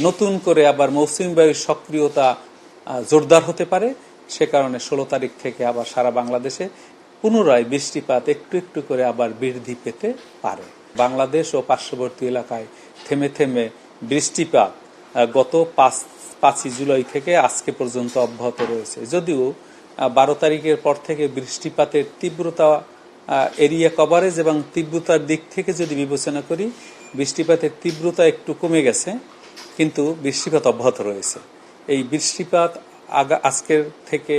নতুন করে আবার মৌসুমী বায়ুর সক্রিয়তা জোরদার হতে পারে। সে কারণে 16 তারিখ থেকে আবার সারা বাংলাদেশে পুনরায় বৃষ্টিপাত একটু একটু করে আবার বৃদ্ধি পেতে পারে। বাংলাদেশ ও পার্শ্ববর্তী এলাকায় থেমে থেমে বৃষ্টিপাত গত 5ই জুলাই থেকে আজকে পর্যন্ত অব্যাহত রয়েছে। যদিও 12 তারিখের পর থেকে বৃষ্টিপাতের তীব্রতা, এরিয়া কভারেজ এবং তীব্রতার দিক থেকে যদি বিবেচনা করি, বৃষ্টিপাতের তীব্রতা একটু কমে গেছে, কিন্তু বৃষ্টিপাত অব্যাহত রয়েছে। এই বৃষ্টিপাত আজকের থেকে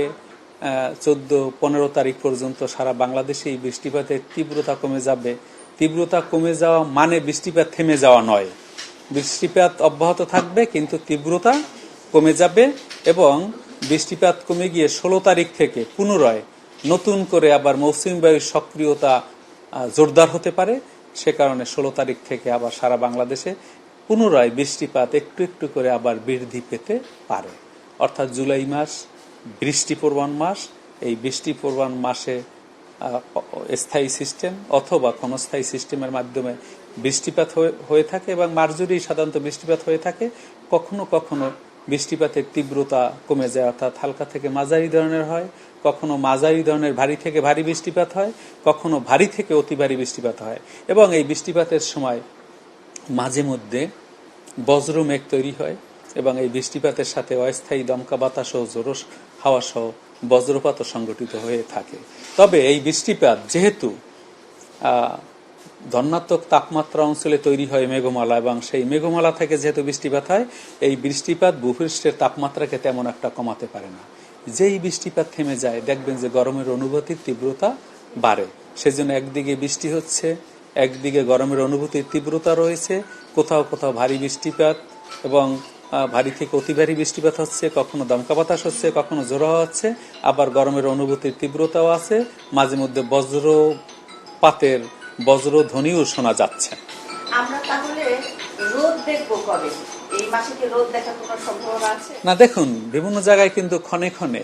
14-15 তারিখ পর্যন্ত সারা বাংলাদেশে এই বৃষ্টিপাতের তীব্রতা কমে যাবে। তীব্রতা কমে যাওয়া মানে বৃষ্টিপাত থেমে যাওয়া নয়, বৃষ্টিপাত অব্যাহত থাকবে কিন্তু তীব্রতা কমে যাবে, এবং বৃষ্টিপাত কমে গিয়ে 16 তারিখ থেকে পুনরায় নতুন করে আবার মৌসুমী বায়ুর সক্রিয়তা জোরদার হতে পারে। সে কারণে 16 তারিখ থেকে আবার সারা বাংলাদেশে পুনরায় বৃষ্টিপাত একটু একটু করে আবার বৃদ্ধি পেতে পারে। অর্থাৎ জুলাই মাস বৃষ্টিপ্রবণ মাস। এই বৃষ্টিপ্রবণ মাসে স্থায়ী সিস্টেম অথবা ক্ষণস্থায়ী সিস্টেমের মাধ্যমে বৃষ্টিপাত হয়ে থাকে, এবং মার্জুরি সাধারণত বৃষ্টিপাত হয়ে থাকে। কখনো কখনো বৃষ্টিপাতের তীব্রতা কমে যায়, অর্থাৎ হালকা থেকে মাঝারি ধরনের হয়, কখনো মাঝারি ধরনের ভারী থেকে ভারী বৃষ্টিপাত হয়, কখনো ভারী থেকে অতি ভারী বৃষ্টিপাত হয়। এবং এই বৃষ্টিপাতের সময় মাঝে মধ্যে বজ্র মেঘ তৈরি হয়, এবং এই বৃষ্টিপাতের সাথে অস্থায়ী দমকা বাতাস ও জোরস হাওয়া সহ বজ্রপাত সংঘটিত হয়ে থাকে। তবে এই বৃষ্টিপাত যেহেতু ধনাত্মক তাপমাত্রা অঞ্চলে তৈরি হয় মেঘমালা, এবং সেই মেঘমালা থেকে যেহেতু বৃষ্টিপাত হয়, এই বৃষ্টিপাত ভূপৃষ্ঠের তাপমাত্রাকে তেমন একটা কমাতে পারে না। যেই বৃষ্টিপাত থেমে যায় দেখবেন যে গরমের অনুভূতির তীব্রতা বাড়ে। সেজন্য একদিকে বৃষ্টি হচ্ছে, একদিকে গরমের অনুভূতির তীব্রতা রয়েছে, কোথাও কোথাও ভারী বৃষ্টিপাত এবং ভারী থেকে অতি ভারী বৃষ্টিপাত হচ্ছে, কখনো দমকা বাতাস হচ্ছে, কখনো ঝোড়ো হচ্ছে, আবার গরমের অনুভূতির তীব্রতাও আছে, মাঝে মধ্যে বজ্রপাতের বজ্রধ্বনিও শোনা যাচ্ছে। আমরা তাহলে রোদ দেখব কবে? এই মাসে কি রোদ দেখার কোনো সম্ভাবনা আছে? না, দেখুন বিভিন্ন জায়গায় কিন্তু ক্ষণে ক্ষণে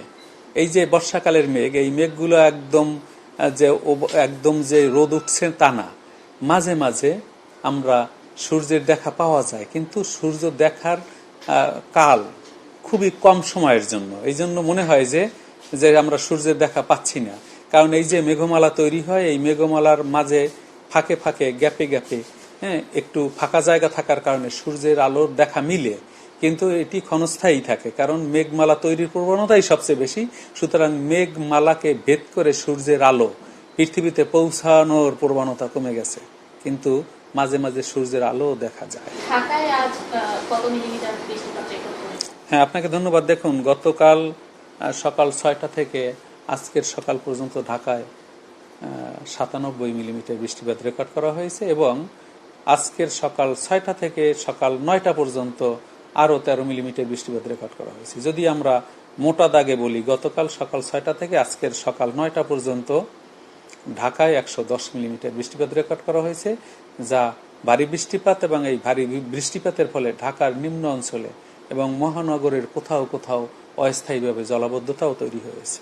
এই যে বর্ষাকালের মেঘ, এই মেঘগুলো একদম যে রোদ উঠছে তা না, মাঝে মাঝে আমরা সূর্যের দেখা পাওয়া যায়, কিন্তু সূর্য দেখার কাল খুবই কম সময়ের জন্য। এই জন্য মনে হয় যে আমরা সূর্যের দেখা পাচ্ছি না। কারণ এই যে মেঘমালা তৈরি হয়, এই মেঘমালার মাঝে ফাঁকে ফাঁকে গ্যাপে গ্যাপে একটু ফাঁকা জায়গা থাকার কারণে সূর্যের আলোর দেখা মিলে, কিন্তু এটি ক্ষণস্থায়ী থাকে, কারণ মেঘমালা তৈরির প্রবণতাই সবচেয়ে বেশি। সুতরাং মেঘমালাকে ভেদ করে সূর্যের আলো পৃথিবীতে পৌঁছানোর প্রবণতা কমে গেছে, কিন্তু মাঝে মাঝে সূর্যের আলো দেখা যায়। হ্যাঁ, আপনাকে ধন্যবাদ। দেখুন, গতকাল সকাল 6টা থেকে আজকের সকাল পর্যন্ত ঢাকায় 97 মিলিমিটার বৃষ্টিপাত রেকর্ড করা হয়েছে, এবং আজকের সকাল 6টা থেকে সকাল 9টা পর্যন্ত আরও 13 মিলিমিটার বৃষ্টিপাত রেকর্ড করা হয়েছে। যদি আমরা মোটা দাগে বলি, গতকাল সকাল 6টা থেকে আজকের সকাল 9টা পর্যন্ত ঢাকায় 110 মিলিমিটার বৃষ্টিপাত রেকর্ড করা হয়েছে, যা ভারী বৃষ্টিপাত, এবং এই ভারী বৃষ্টিপাতের ফলে ঢাকার নিম্ন অঞ্চলে এবং মহানগরের কোথাও কোথাও অস্থায়ীভাবে জলাবদ্ধতাও তৈরি হয়েছে।